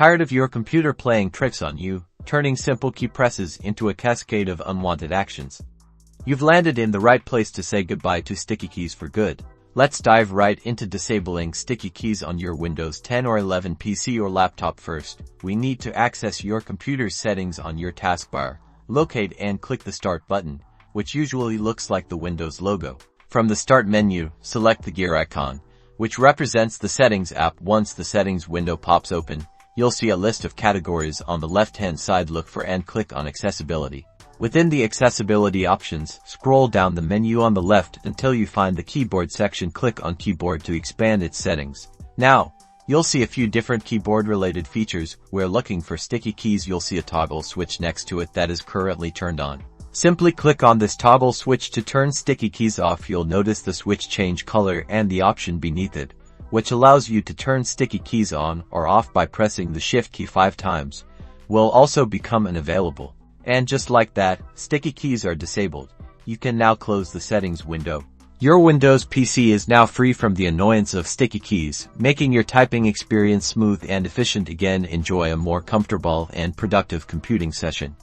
Tired of your computer playing tricks on you, turning simple key presses into a cascade of unwanted actions? You've landed in the right place to say goodbye to sticky keys for good. Let's dive right into disabling sticky keys on your Windows 10 or 11 PC or laptop. First, we need to access your computer's settings on your taskbar. Locate and click the Start button, which usually looks like the Windows logo. From the Start menu, select the gear icon, which represents the Settings app. Once the Settings window pops open, you'll see a list of categories on the left-hand side. Look for and click on Accessibility. Within the Accessibility options, scroll down the menu on the left until you find the Keyboard section. Click on Keyboard to expand its settings. Now, you'll see a few different keyboard-related features. Where looking for sticky keys, you'll see a toggle switch next to it that is currently turned on. Simply click on this toggle switch to turn sticky keys off. You'll notice the switch change color and the option beneath it, which allows you to turn sticky keys on or off by pressing the Shift key 5 times, will also become unavailable. And just like that, sticky keys are disabled. You can now close the settings window. Your Windows PC is now free from the annoyance of sticky keys, making your typing experience smooth and efficient again. Enjoy a more comfortable and productive computing session.